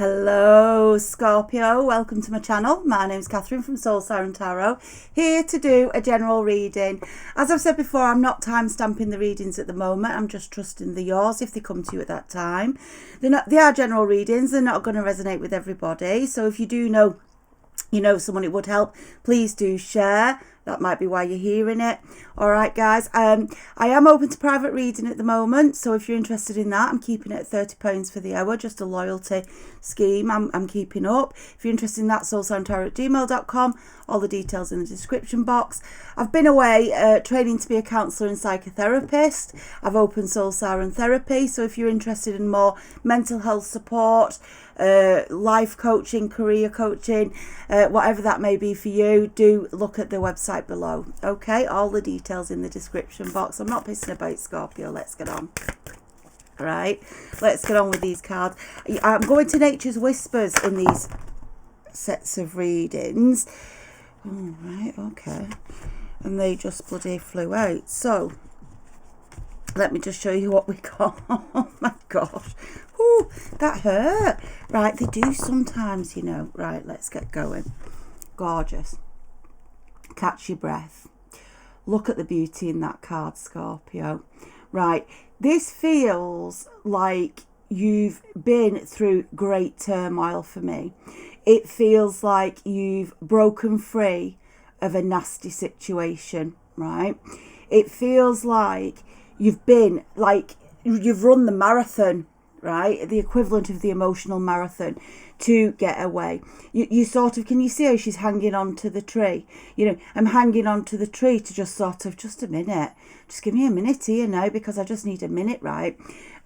Hello Scorpio, welcome to my channel. My name's Catherine from Siren Tarot, here to do a general reading. As I've said before, I'm not time stamping the readings at the moment. I'm just trusting the yours if they come to you at that time. They are general readings. They're not going to resonate with everybody. So if you do know someone it would help, please do share. That might be why you're hearing it. All right, guys. I am open to private reading at the moment. So if you're interested in that, I'm keeping it at £30 for the hour. Just a loyalty scheme I'm keeping up. If you're interested in that, soulsirentarot@gmail.com. All the details in the description box. I've been away training to be a counsellor and psychotherapist. I've opened Soul Siren Therapy. So if you're interested in more mental health support, life coaching, career coaching, whatever that may be for you, do look at the website below. Okay, all the details in the description box. I'm not pissing about, Scorpio. Let's get on. All right, let's get on with these cards. I'm going to Nature's Whispers in these sets of readings. All right, okay, and they just bloody flew out. So let me just show you what we got. Oh my gosh. Ooh, that hurt. Right, they do sometimes, Right, let's get going. Gorgeous. Catch your breath. Look at the beauty in that card, Scorpio. Right, this feels like you've been through great turmoil for me. It feels like you've broken free of a nasty situation, right? It feels like you've run the marathon, right? The equivalent of the emotional marathon to get away. You sort of, can you see how she's hanging on to the tree? I'm hanging on to the tree to just a minute. Just give me a minute here now because I just need a minute, right?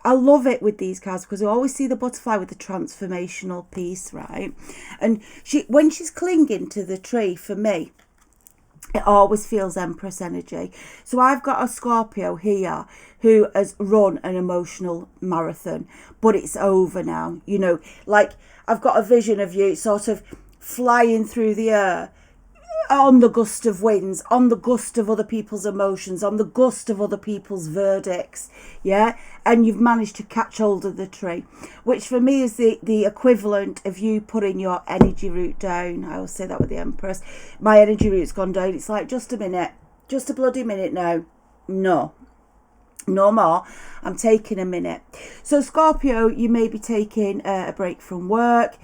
I love it with these cards because I always see the butterfly with the transformational piece, right? And when she's clinging to the tree, for me, it always feels Empress energy. So I've got a Scorpio here who has run an emotional marathon, but it's over now. Like I've got a vision of you sort of flying through the air on the gust of winds, on the gust of other people's emotions, on the gust of other people's verdicts, yeah? And you've managed to catch hold of the tree, which for me is the equivalent of you putting your energy route down. I always say that with the Empress. My energy route's gone down. It's like, just a minute, just a bloody minute now. No more. I'm taking a minute. So Scorpio, you may be taking a break from work.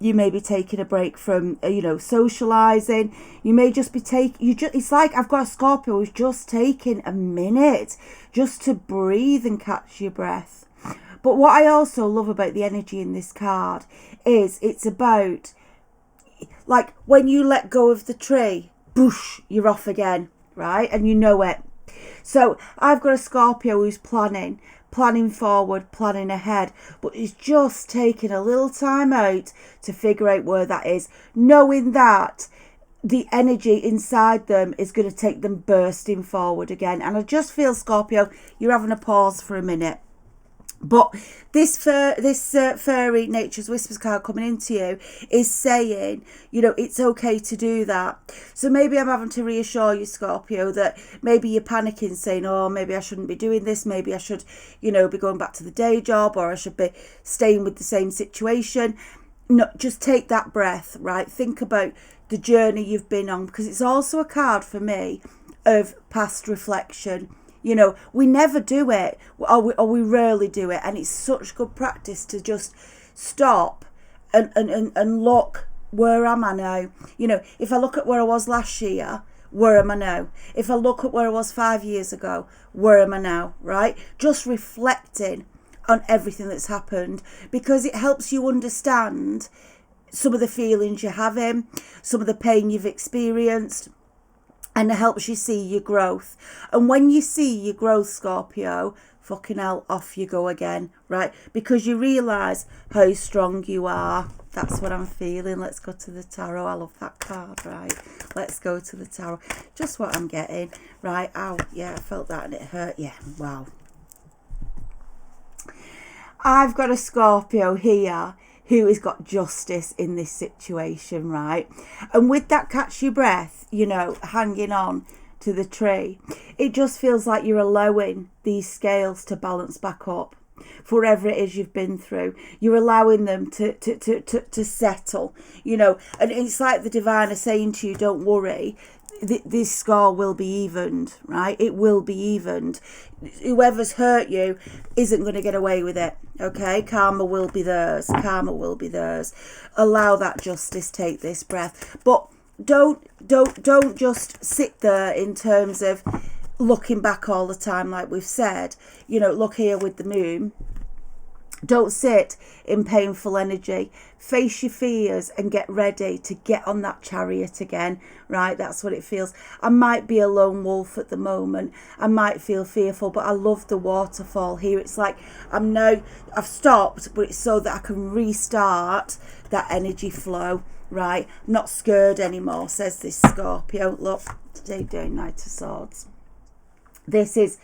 You may be taking a break from, socialising. You may just be it's like I've got a Scorpio who's just taking a minute just to breathe and catch your breath. But what I also love about the energy in this card is it's about, like, when you let go of the tree, boosh, you're off again, right? And you know it. So I've got a Scorpio who's planning forward, planning ahead, but he's just taking a little time out to figure out where that is, knowing that the energy inside them is going to take them bursting forward again. And I just feel, Scorpio, you're having a pause for a minute. But this fairy Nature's Whispers card coming into you is saying, it's okay to do that. So maybe I'm having to reassure you, Scorpio, that maybe you're panicking, saying, oh, maybe I shouldn't be doing this. Maybe I should, be going back to the day job, or I should be staying with the same situation. No, just take that breath, right? Think about the journey you've been on, because it's also a card for me of past reflection. We never do it, or we rarely do it, and it's such good practice to just stop and look, where am I now? If I look at where I was last year, where am I now? If I look at where I was 5 years ago, where am I now, right? Just reflecting on everything that's happened, because it helps you understand some of the feelings you're having, some of the pain you've experienced, and it helps you see your growth. And when you see your growth, Scorpio, fucking hell, off you go again, right? Because you realise how strong you are. That's what I'm feeling. Let's go to the tarot. I love that card, right? Let's go to the tarot. Just what I'm getting, right? Ow, yeah, I felt that and it hurt. Yeah, wow. I've got a Scorpio here who has got justice in this situation, right? And with that catch your breath, hanging on to the tree, it just feels like you're allowing these scales to balance back up. for whatever it is you've been through. You're allowing them to settle, you know. And it's like the divine is saying to you, don't worry, this score will be evened, right? It will be evened. Whoever's hurt you isn't going to get away with it, okay? Karma will be theirs. Karma will be theirs. Allow that justice, take this breath. But don't just sit there in terms of looking back all the time, like we've said. You know, look here with the moon. Don't sit in painful energy. Face your fears and get ready to get on that chariot again, right? That's what it feels. I might be a lone wolf at the moment. I might feel fearful, but I love the waterfall here. It's like I've stopped, but it's so that I can restart that energy flow, right? I'm not scared anymore, says this Scorpio. Look, today doing Knight of Swords. This is,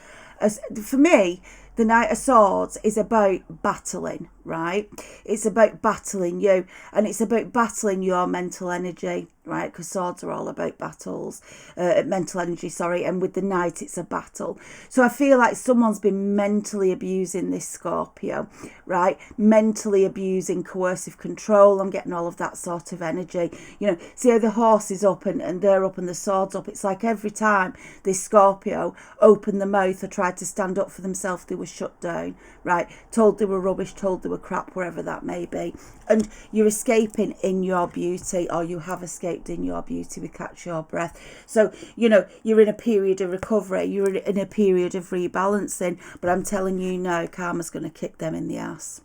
for me, the Knight of Swords is about battling, right? It's about battling you, and it's about battling your mental energy, right? Because swords are all about battles, mental energy, sorry. And with the Knight, it's a battle. So I feel like someone's been mentally abusing this Scorpio, right? Mentally abusing coercive control. I'm getting all of that sort of energy. You know, see how the horse is up and they're up and the sword's up. It's like every time this Scorpio opened the mouth or tried to stand up for themselves, they were shut down, right? Told they were rubbish, told they were crap, wherever that may be. And you're escaping in your beauty, or you have escaped in your beauty with Catch Your Breath. So, you know, you're in a period of recovery, you're in a period of rebalancing, but I'm telling you now, karma's going to kick them in the ass.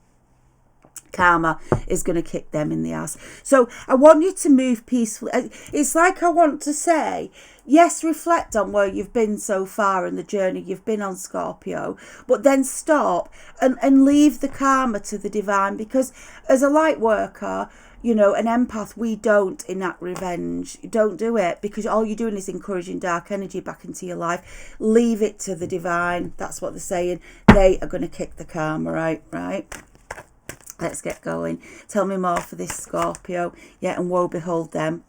Karma is going to kick them in the ass. So I want you to move peacefully. It's like I want to say, yes, reflect on where you've been so far and the journey you've been on, Scorpio, but then stop and leave the karma to the divine, because as a light worker, you know, an empath, we don't enact revenge. Don't do it, because all you're doing is encouraging dark energy back into your life. Leave it to the divine. That's what they're saying. They are going to kick the karma out, right? Let's get going. Tell me more for this Scorpio. Yeah, and woe behold them.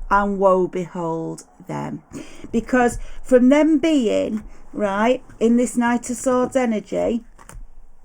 And woe behold them. Because from them being, right, in this Knight of Swords energy,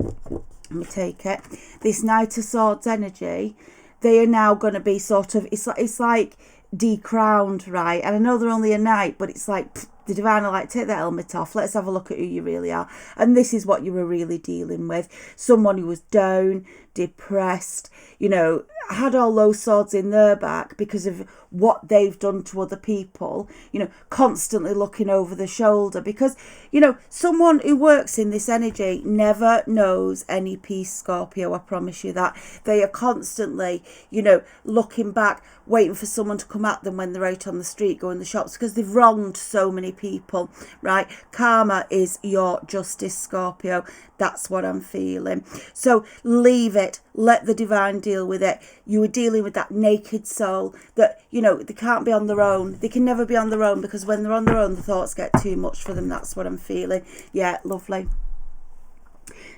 let me take it, this Knight of Swords energy, they are now going to be sort of, it's like decrowned, right? And I know they're only a knight, but it's like, the divine are like, take that helmet off, let's have a look at who you really are. And this is what you were really dealing with. Someone who was down, depressed, you know, had all those swords in their back because of what they've done to other people, you know, constantly looking over the shoulder. Because, you know, someone who works in this energy never knows any peace, Scorpio, I promise you that. They are constantly, you know, looking back, waiting for someone to come at them when they're out on the street, going to the shops, because they've wronged so many people, right? Karma is your justice, Scorpio. That's what I'm feeling. So leave it. Let the divine deal with it. You were dealing with that naked soul that, you know, they can't be on their own. They can never be on their own, because when they're on their own, the thoughts get too much for them. That's what I'm feeling. Yeah, lovely.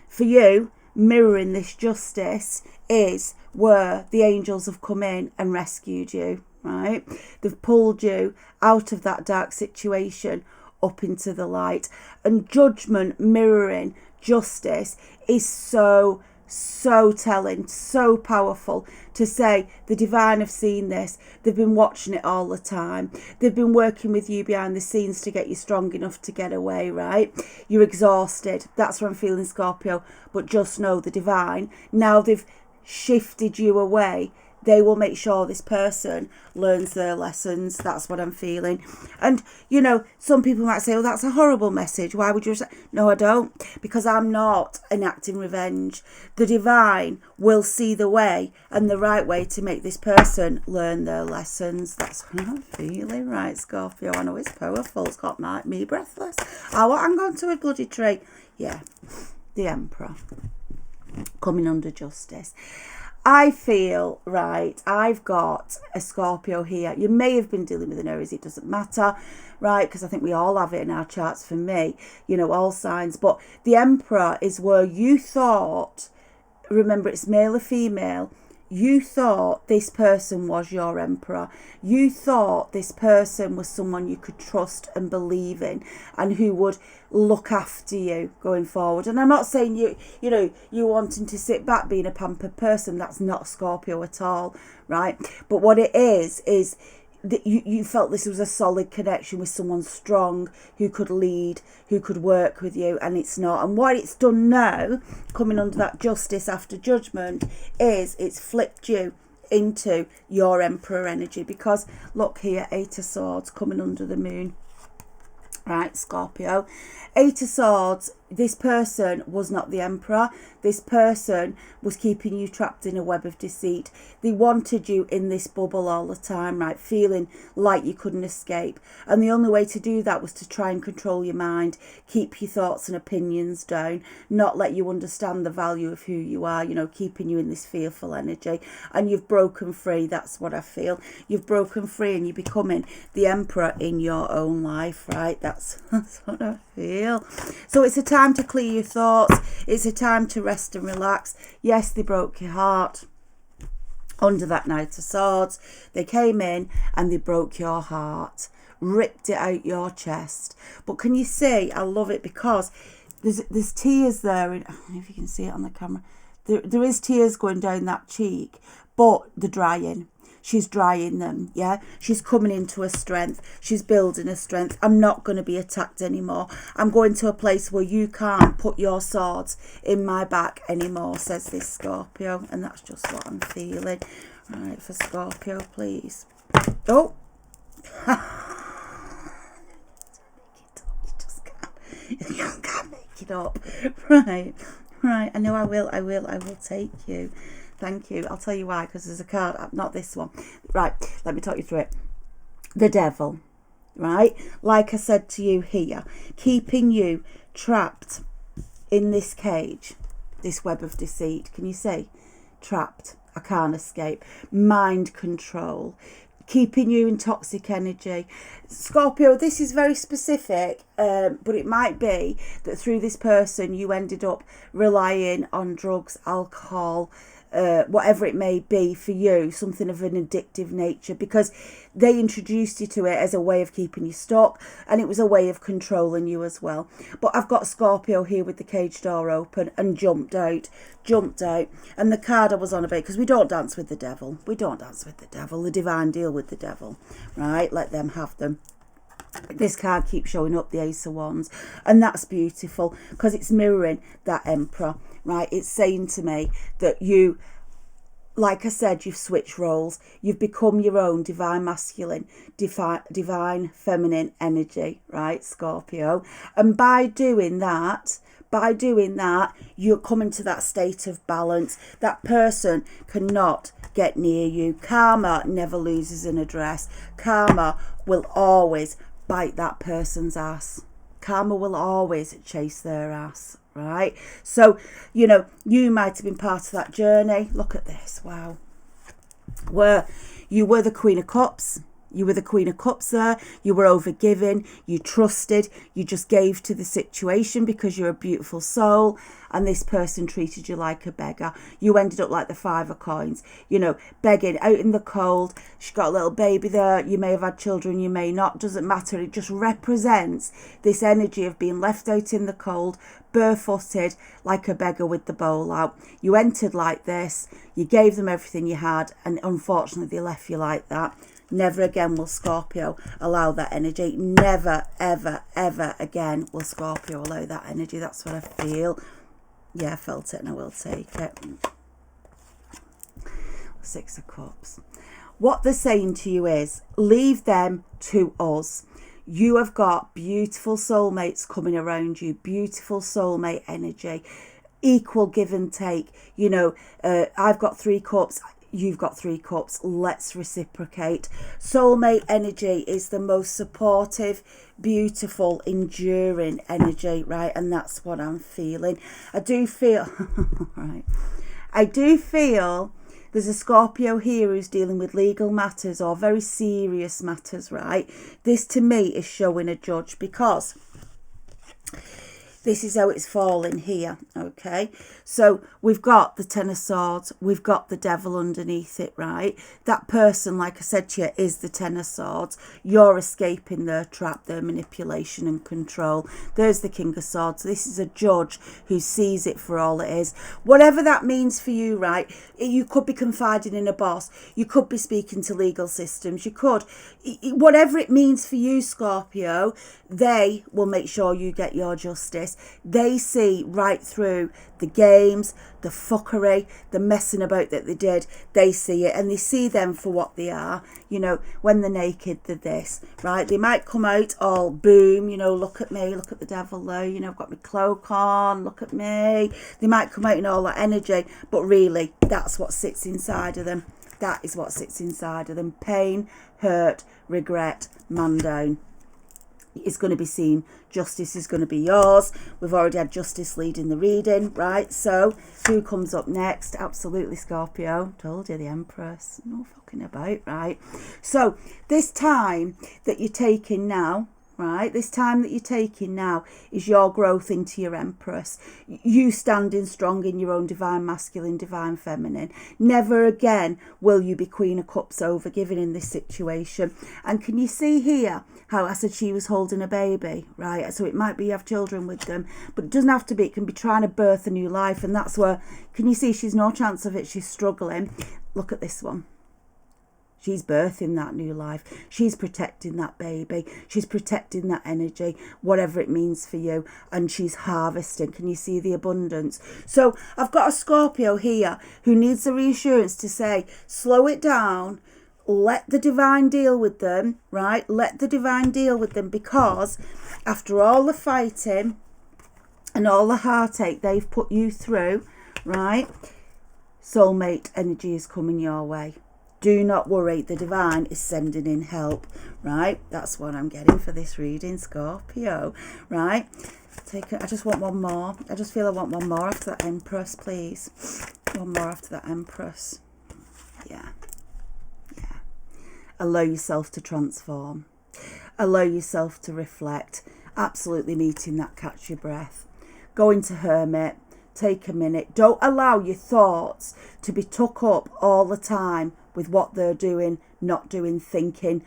For you, mirroring this justice is where the angels have come in and rescued you, right? They've pulled you out of that dark situation up into the light. And judgment mirroring justice is so telling, so powerful, to say the divine have seen this. They've been watching it all the time. They've been working with you behind the scenes to get you strong enough to get away, right? You're exhausted. That's what I'm feeling, Scorpio. But just know the divine, now they've shifted you away, they will make sure this person learns their lessons. That's what I'm feeling. And, you know, some people might say, oh, that's a horrible message. Why would you? No, I don't. Because I'm not enacting revenge. The divine will see the way and the right way to make this person learn their lessons. That's what I'm feeling, right, Scorpio? I know it's powerful. It's got me breathless. Oh, I'm going to a bloody tree. Yeah, the Emperor coming under justice. I feel, right, I've got a Scorpio here. You may have been dealing with an Aries, it doesn't matter, right? Because I think we all have it in our charts, for me, you know, all signs. But the Emperor is where you thought, remember, it's male or female, You thought this person was your emperor. You thought this person was someone you could trust and believe in and who would look after you going forward. And I'm not saying you wanting to sit back being a pampered person. That's not Scorpio at all, right? But what it is that you felt this was a solid connection with someone strong who could lead, who could work with you, and it's not. And what it's done now, coming under that justice after judgment, is it's flipped you into your emperor energy. Because look here, 8 of Swords coming under the moon, right, Scorpio. 8 of Swords, this person was not the emperor. This person was keeping you trapped in a web of deceit. They wanted you in this bubble all the time, right, feeling like you couldn't escape. And the only way to do that was to try and control your mind, keep your thoughts and opinions down, not let you understand the value of who you are, keeping you in this fearful energy. And you've broken free, that's what I feel. You've broken free and you're becoming the emperor in your own life, right? That's what I feel. So it's a time to clear your thoughts. It's a time to rest and relax. Yes, they broke your heart under that Knight of Swords. They came in and they broke your heart, ripped it out your chest. But can you see, I love it because there's tears there. I don't know if you can see it on the camera. There is tears going down that cheek, but they're drying. She's drying them, yeah? She's coming into her strength. She's building her strength. I'm not going to be attacked anymore. I'm going to a place where you can't put your swords in my back anymore, says this Scorpio. And that's just what I'm feeling. Right, for Scorpio, please. Oh. You can't make it up. Right. I know I will take you. Thank you. I'll tell you why, because there's a card, not this one. Right, let me talk you through it. The devil, right? Like I said to you here, keeping you trapped in this cage, this web of deceit. Can you see? Trapped. I can't escape. Mind control. Keeping you in toxic energy. Scorpio, this is very specific, but it might be that through this person you ended up relying on drugs, alcohol, whatever it may be for you, something of an addictive nature, because they introduced you to it as a way of keeping you stuck, and it was a way of controlling you as well. But I've got Scorpio here with the cage door open and jumped out, and the card I was on about, because we don't dance with the devil, the divine deal with the devil, right? Let them have them. This card keeps showing up, the Ace of Wands, and that's beautiful because it's mirroring that Emperor, right? It's saying to me that you, like I said, you've switched roles. You've become your own divine masculine, divine feminine energy, right, Scorpio? And by doing that, you're coming to that state of balance. That person cannot get near you. Karma never loses an address. Karma will always bite that person's ass. Karma will always chase their ass, right? So, you might have been part of that journey. Look at this, wow. Where you were the Queen of Cups. You were the Queen of Cups there. You were overgiving. You trusted. You just gave to the situation because you're a beautiful soul. And this person treated you like a beggar. You ended up like the 5 of coins. Begging out in the cold. She's got a little baby there. You may have had children. You may not. Doesn't matter. It just represents this energy of being left out in the cold, barefooted, like a beggar with the bowl out. You entered like this. You gave them everything you had. And unfortunately, they left you like that. Never again will Scorpio allow that energy. Never, ever, ever again will Scorpio allow that energy. That's what I feel. Yeah, I felt it and I will take it. 6 of Cups. What they're saying to you is, leave them to us. You have got beautiful soulmates coming around you. Beautiful soulmate energy. Equal give and take. I've got 3 cups. You've got 3 cups. Let's reciprocate. Soulmate energy is the most supportive, beautiful, enduring energy, right? And that's what I'm feeling. I do feel there's a Scorpio here who's dealing with legal matters or very serious matters, right? This to me is showing a judge, because this is how it's falling here, okay? So we've got the Ten of Swords, we've got the Devil underneath it, right? That person, like I said to you, is the Ten of Swords. You're escaping their trap, their manipulation and control. There's the King of Swords. This is a judge who sees it for all it is. Whatever that means for you, right? You could be confiding in a boss. You could be speaking to legal systems. You could. Whatever it means for you, Scorpio, they will make sure you get your justice. They see right through the games, the fuckery, the messing about that they did. They see it, and they see them for what they are. You know, when they're naked, they're this, right? They might come out all boom, you know, look at me, look at the devil though, you know, I've got my cloak on, look at me. They might come out in all that energy, but really, that's what sits inside of them. That is what sits inside of them. Pain, hurt, regret, man down. Is going to be seen. Justice is going to be yours. We've already had justice leading the reading, right? So who comes up next? Absolutely Scorpio. Told you, the Empress. No fucking about, right? So this time that you're taking now, right? This time that you're taking now is your growth into your Empress. You standing strong in your own divine masculine, divine feminine. Never again will you be Queen of Cups overgiving in this situation. And can you see here how I said she was holding a baby, right? So it might be you have children with them, but it doesn't have to be. It can be trying to birth a new life. And that's where, can you see she's no chance of it? She's struggling. Look at this one. She's birthing that new life. She's protecting that baby. She's protecting that energy, whatever it means for you. And she's harvesting. Can you see the abundance? So I've got a Scorpio here who needs the reassurance to say, slow it down. Let the divine deal with them, right? Let the divine deal with them, because after all the fighting and all the heartache they've put you through, right? Soulmate energy is coming your way. Do not worry, the divine is sending in help, right? That's what I'm getting for this reading, Scorpio, right? I just want one more. I just feel I want one more after that Empress, please. One more after that Empress. Yeah. Yeah. Allow yourself to transform. Allow yourself to reflect. Absolutely meeting that catch your breath. Go into Hermit. Take a minute. Don't allow your thoughts to be took up all the time with what they're doing, not doing, thinking.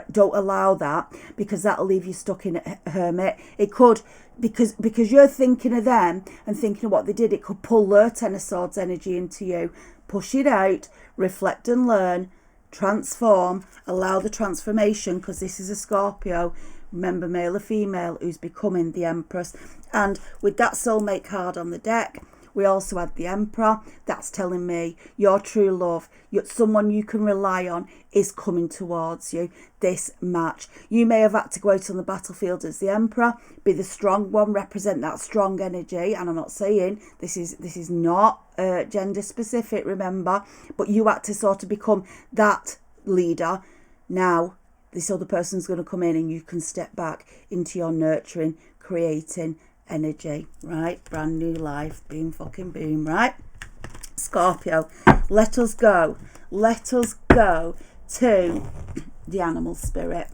Don't allow that, because that'll leave you stuck in a Hermit. It could, because you're thinking of them and thinking of what they did, it could pull their Ten of Swords energy into you. Push it out, reflect and learn, transform, allow the transformation, because this is a Scorpio. Remember, male or female, who's becoming the Empress. And with that soulmate card on the deck, we also had the Emperor. That's telling me your true love, someone you can rely on, is coming towards you. This match. You may have had to go out on the battlefield as the Emperor, be the strong one, represent that strong energy. And I'm not saying this is not gender specific, remember, but you had to sort of become that leader. Now this other person's going to come in and you can step back into your nurturing, creating energy, right? Brand new life. Boom fucking boom, right? Scorpio, let us go. Let us go to the animal spirit.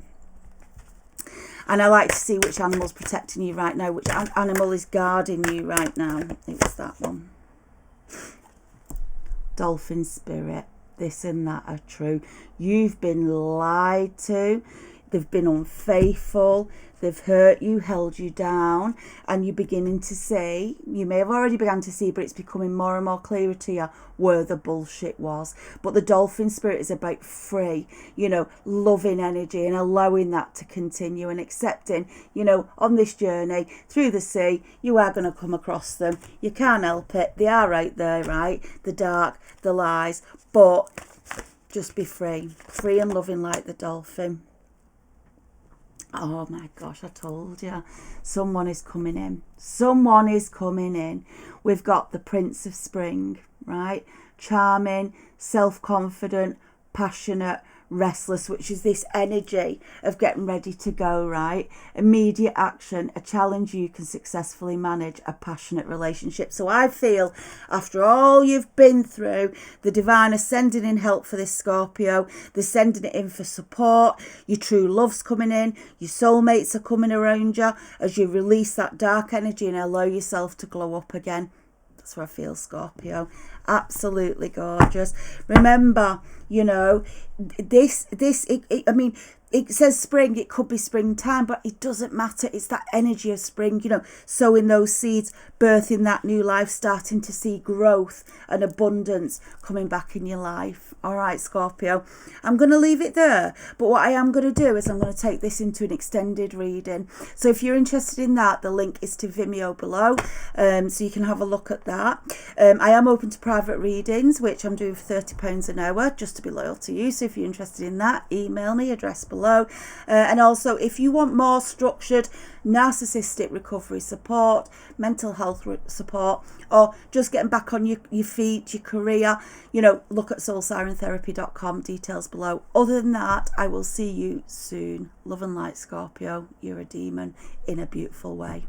And I like to see which animal's protecting you right now, which animal is guarding you right now. It was that one. Dolphin spirit. This and that are true. You've been lied to. They've been unfaithful. They've hurt you, held you down, and you're beginning to see, you may have already begun to see, but it's becoming more and more clearer to you where the bullshit was. But the dolphin spirit is about free, loving energy and allowing that to continue and accepting, on this journey through the sea, you are going to come across them. You can't help it. They are out there, right? The dark, the lies, but just be free. Free and loving like the dolphin. Oh my gosh, I told you. Someone is coming in. Someone is coming in. We've got the Prince of Spring, right? Charming, self-confident, passionate, restless, which is this energy of getting ready to go, right? Immediate action, a challenge you can successfully manage, a passionate relationship. So I feel after all you've been through, the divine is sending in help for this Scorpio. They're sending it in for support. Your true love's coming in. Your soulmates are coming around you as you release that dark energy and allow yourself to glow up again. That's where I feel, Scorpio. Absolutely gorgeous. Remember, you know, it says spring, it could be springtime, but it doesn't matter. It's that energy of spring, you know, sowing those seeds, birthing that new life, starting to see growth and abundance coming back in your life. All right, Scorpio, I'm going to leave it there. But what I am going to do is I'm going to take this into an extended reading. So if you're interested in that, the link is to Vimeo below. So you can have a look at that. I am open to private readings, which I'm doing for £30 an hour, just to be loyal to you. So if you're interested in that, email me, address below. And also, if you want more structured narcissistic recovery support, mental health support, or just getting back on your feet, your career, you know, look at soulsirentherapy.com, details below. Other than that, I will see you soon. Love and light, Scorpio. You're a demon in a beautiful way.